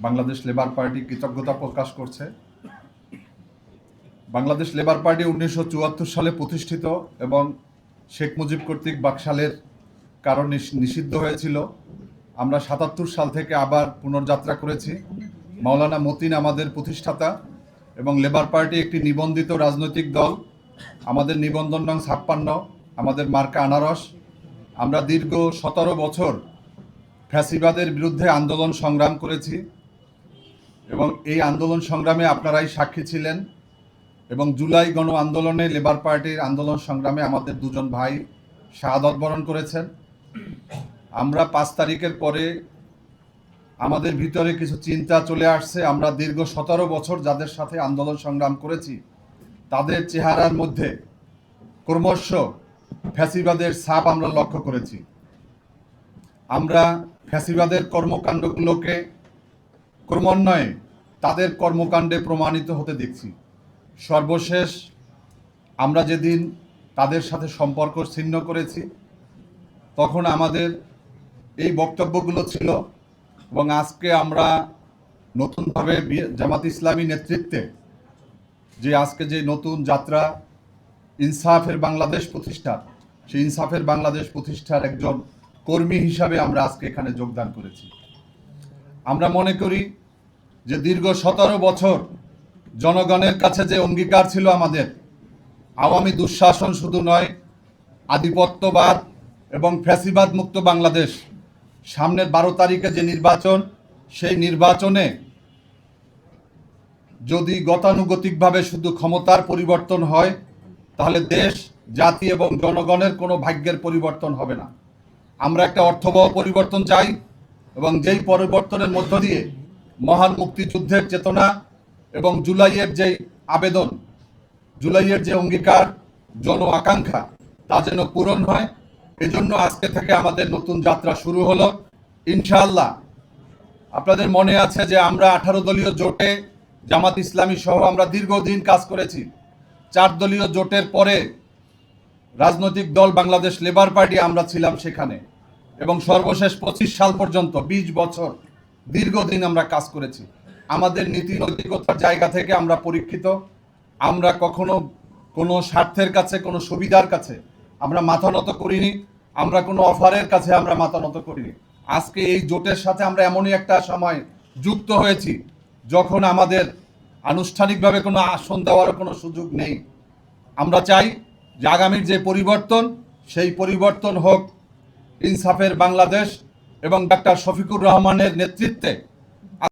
Bangladesh labour party কৃতজ্ঞতা প্রকাশ করছে। Bangladesh labour party 1974 সালে প্রতিষ্ঠিত এবং শেখ মুজিব কর্তৃক বাকশালের কারণে নিষিদ্ধ হয়েছিল। আমরা 77 সাল থেকে আবার পুনর্যাত্রা করেছি। মাওলানা মতিন আমাদের প্রতিষ্ঠাতা এবং লেবার পার্টি একটি নিবন্ধিত রাজনৈতিক দল। আমাদের নিবন্ধন নং 56, আমাদের মার্কা আনারস। আমরা দীর্ঘ 17 বছর ফ্যাসিবাদের বিরুদ্ধে আন্দোলন সংগ্রাম করেছি এবং এই আন্দোলন সংগ্রামে আপনারাই সাক্ষী ছিলেন। এবং জুলাই গণ আন্দোলনে লেবার পার্টির আন্দোলন সংগ্রামে আমাদের দুজন ভাই শাহাদত বরণ করেছেন। আমরা 5 তারিখের পরে আমাদের ভিতরে কিছু চিন্তা চলে আসছে। আমরা দীর্ঘ 17 বছর যাদের সাথে আন্দোলন সংগ্রাম করেছি তাদের চেহারার মধ্যে ক্রমশ ফ্যাসিবাদের ছাপ আমরা লক্ষ্য করেছি। আমরা ফ্যাসিবাদের কর্মকাণ্ডগুলোকে ক্রমান্বয়ে তাদের কর্মকাণ্ডে প্রমাণিত হতে দেখছি। সর্বশেষ আমরা যেদিন তাদের সাথে সম্পর্ক ছিন্ন করেছি তখন আমাদের এই বক্তব্যগুলো ছিল এবং আজকে আমরা নতুনভাবে জামাত ইসলামী নেতৃত্বে আজকে যে নতুন যাত্রা ইনসাফের বাংলাদেশ প্রতিষ্ঠা, সেই ইনসাফের বাংলাদেশ প্রতিষ্ঠার একজন কর্মী হিসাবে আমরা আজকে এখানে যোগদান করেছি। আমরা মনে করি যে দীর্ঘ 17 বছর জনগণের কাছে যে অঙ্গীকার ছিল আমাদের, আওয়ামী দুঃশাসন শুধু নয়, আধিপত্যবাদ এবং ফ্যাসিবাদ মুক্ত বাংলাদেশ। সামনের 12 তারিখে যে নির্বাচন, সেই নির্বাচনে যদি গতানুগতিকভাবে শুধু ক্ষমতার পরিবর্তন হয় তাহলে দেশ, জাতি এবং জনগণের কোনো ভাগ্যের পরিবর্তন হবে না। আমরা একটা অর্থবহ পরিবর্তন চাই এবং যেই পরিবর্তনের মধ্য দিয়ে মহান মুক্তিযুদ্ধের চেতনা এবং জুলাইয়ের যে আবেদন, জুলাইয়ের যে অঙ্গীকার, জন আকাঙ্ক্ষা তা যেন পূরণ হয়। এজন্য আজকে থেকে আমাদের নতুন যাত্রা শুরু হলো। ইনশাআল্লাহ আপনাদের মনে আছে যে আমরা 18 দলীয় জোটে জামাত ইসলামী সহ আমরা দীর্ঘদিন কাজ করেছি। 4 দলীয় জোটের পরে রাজনৈতিক দল বাংলাদেশ লেবার পার্টি আমরা ছিলাম সেখানে এবং সর্বশেষ 25 সাল পর্যন্ত 20 বছর দীর্ঘদিন আমরা কাজ করেছি। আমাদের নীতি নৈতিকতার জায়গা থেকে আমরা পরীক্ষিত। আমরা কখনো কোনো স্বার্থের কাছে, কোনো সুবিধার কাছে আমরা মাথা নত করিনি। আমরা কোনো অফারের কাছে আমরা মাথা নত করিনি। আজকে এই জোটের সাথে আমরা এমনই একটা সময় যুক্ত হয়েছি যখন আমাদের আনুষ্ঠানিকভাবে কোনো আসন দেওয়ার কোনো সুযোগ নেই। আমরা চাই যে আগামীর যে পরিবর্তন, সেই পরিবর্তন হোক ইনসাফের বাংলাদেশ এবং ডাক্তার শফিকুর রহমানের নেতৃত্বে